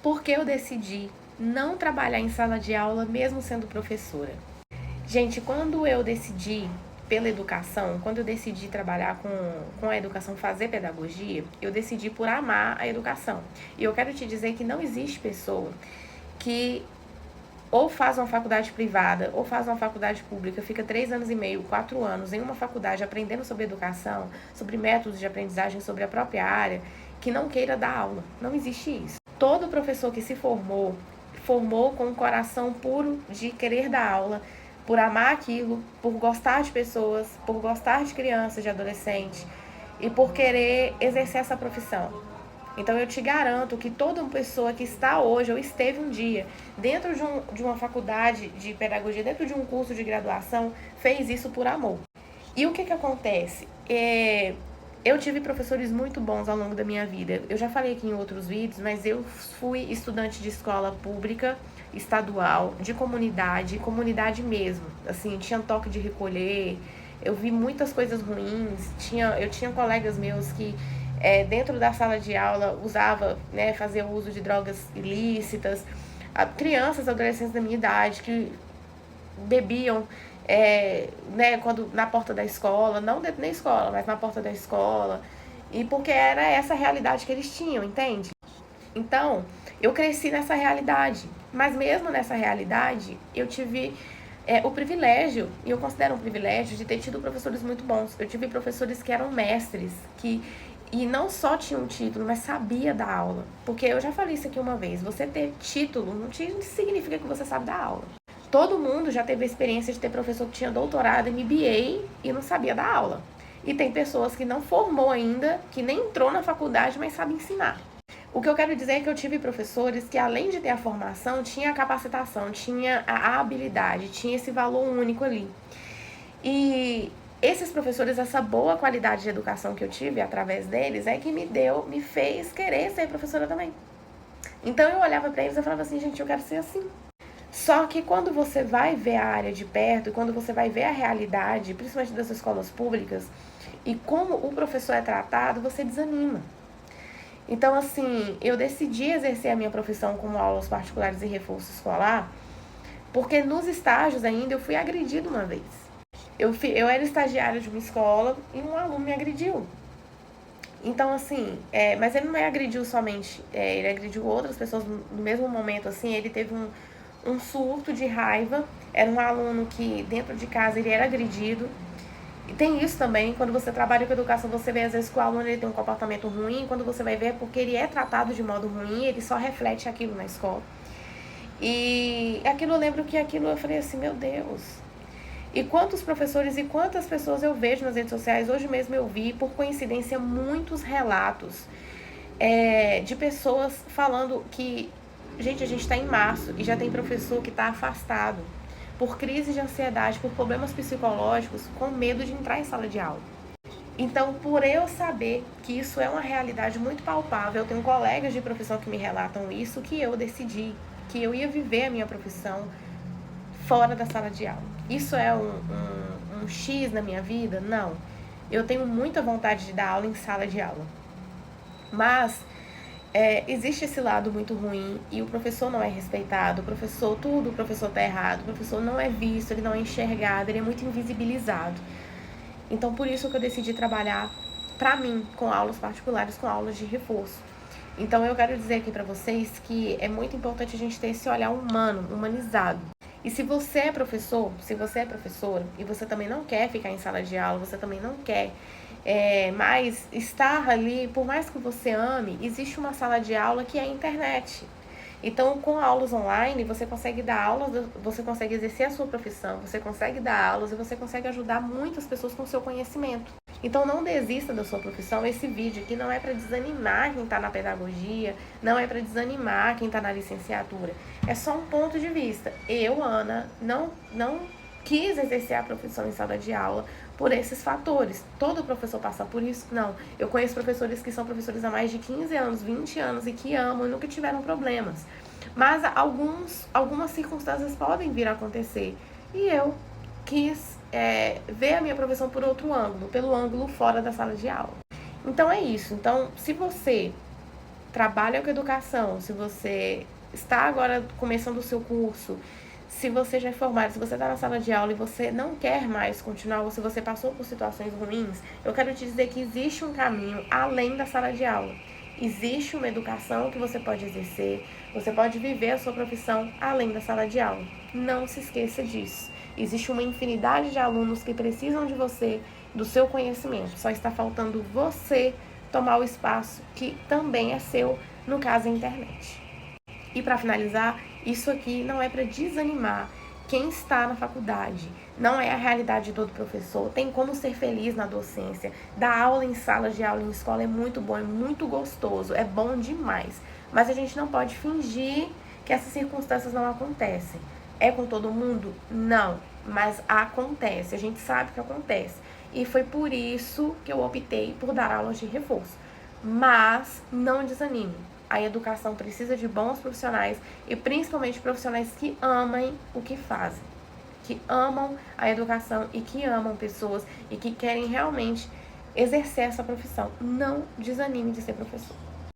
Por que eu decidi não trabalhar em sala de aula mesmo sendo professora? Gente, quando eu decidi pela educação, quando eu decidi trabalhar com a educação, fazer pedagogia, eu decidi por amar a educação. E eu quero te dizer que não existe pessoa que ou faz uma faculdade privada ou faz uma faculdade pública, fica 3 anos e meio, 4 anos em uma faculdade aprendendo sobre educação, sobre métodos de aprendizagem, sobre a própria área, que não queira dar aula. Não existe isso. Todo professor que se formou com um coração puro de querer dar aula, por amar aquilo, por gostar de pessoas, por gostar de crianças, de adolescentes e por querer exercer essa profissão. Então eu te garanto que toda pessoa que está hoje ou esteve um dia dentro de uma faculdade de pedagogia, dentro de um curso de graduação, fez isso por amor. E o que acontece? Eu tive professores muito bons ao longo da minha vida. Eu já falei aqui em outros vídeos, mas eu fui estudante de escola pública, estadual, de comunidade mesmo. Assim, tinha toque de recolher, eu vi muitas coisas ruins. Eu tinha colegas meus que dentro da sala de aula usava, né, fazia uso de drogas ilícitas, crianças, adolescentes da minha idade que bebiam né, quando na porta da escola, não dentro da escola, mas na porta da escola, e porque era essa realidade que eles tinham, entende? Então, eu cresci nessa realidade, mas mesmo nessa realidade, eu tive o privilégio, e eu considero um privilégio, de ter tido professores muito bons. Eu tive professores que eram mestres, e não só tinha um título, mas sabia dar aula. Porque eu já falei isso aqui uma vez, você ter título não significa que você sabe dar aula. Todo mundo já teve a experiência de ter professor que tinha doutorado, MBA e não sabia dar aula. E tem pessoas que não formou ainda, que nem entrou na faculdade, mas sabe ensinar. O que eu quero dizer é que eu tive professores que, além de ter a formação, tinha a capacitação, tinha a habilidade, tinha esse valor único ali. E esses professores, essa boa qualidade de educação que eu tive através deles é que me fez querer ser professora também. Então eu olhava para eles e falava assim, gente, eu quero ser assim. Só que quando você vai ver a área de perto, e quando você vai ver a realidade, principalmente das escolas públicas, e como o professor é tratado, você desanima. Então, assim, eu decidi exercer a minha profissão como aulas particulares e reforço escolar, porque nos estágios ainda eu fui agredida uma vez. Eu era estagiária de uma escola e um aluno me agrediu. Então, assim, mas ele não me agrediu somente, ele agrediu outras pessoas no mesmo momento, assim, ele teve um surto de raiva. Era um aluno que dentro de casa ele era agredido. E tem isso também, quando você trabalha com educação, você vê às vezes que o aluno ele tem um comportamento ruim, quando você vai ver é porque ele é tratado de modo ruim, ele só reflete aquilo na escola. E aquilo, eu lembro que eu falei assim, meu Deus. E quantos professores e quantas pessoas eu vejo nas redes sociais, hoje mesmo eu vi, por coincidência, muitos relatos de pessoas falando que, gente, a gente está em março e já tem professor que está afastado por crise de ansiedade, por problemas psicológicos, com medo de entrar em sala de aula. Então, por eu saber que isso é uma realidade muito palpável, eu tenho colegas de profissão que me relatam isso, que eu decidi que eu ia viver a minha profissão fora da sala de aula. Isso é um X na minha vida? Não. Eu tenho muita vontade de dar aula em sala de aula. Mas existe esse lado muito ruim e o professor não é respeitado, o professor tá errado, o professor não é visto, ele não é enxergado, ele é muito invisibilizado. Então, por isso que eu decidi trabalhar, pra mim, com aulas particulares, com aulas de reforço. Então, eu quero dizer aqui pra vocês que é muito importante a gente ter esse olhar humano, humanizado. E se você é professor, se você é professora, e você também não quer ficar em sala de aula, você também não quer mas estar ali, por mais que você ame, existe uma sala de aula que é a internet. Então, com aulas online, você consegue dar aulas, você consegue exercer a sua profissão, você consegue dar aulas e você consegue ajudar muitas pessoas com o seu conhecimento. Então, não desista da sua profissão. Esse vídeo aqui não é para desanimar quem está na pedagogia, não é para desanimar quem está na licenciatura. É só um ponto de vista. Eu, Ana, não quis exercer a profissão em sala de aula por esses fatores. Todo professor passa por isso? Não. Eu conheço professores que são professores há mais de 15 anos, 20 anos e que amam e nunca tiveram problemas. Mas algumas circunstâncias podem vir a acontecer. E eu quis ver a minha profissão por outro ângulo, pelo ângulo fora da sala de aula. Então é isso. Então, se você trabalha com educação, se você está agora começando o seu curso, se você já é formado, se você está na sala de aula e você não quer mais continuar, ou se você passou por situações ruins, eu quero te dizer que existe um caminho além da sala de aula. Existe uma educação que você pode exercer, você pode viver a sua profissão além da sala de aula. Não se esqueça disso. Existe uma infinidade de alunos que precisam de você, do seu conhecimento. Só está faltando você tomar o espaço que também é seu, no caso a internet. E para finalizar, isso aqui não é para desanimar quem está na faculdade. Não é a realidade de todo professor. Tem como ser feliz na docência. Dar aula em sala de aula em escola é muito bom, é muito gostoso, é bom demais. Mas a gente não pode fingir que essas circunstâncias não acontecem. É com todo mundo? Não, mas acontece. A gente sabe que acontece. E foi por isso que eu optei por dar aulas de reforço. Mas não desanime. A educação precisa de bons profissionais e principalmente profissionais que amem o que fazem, que amam a educação e que amam pessoas e que querem realmente exercer essa profissão. Não desanime de ser professor.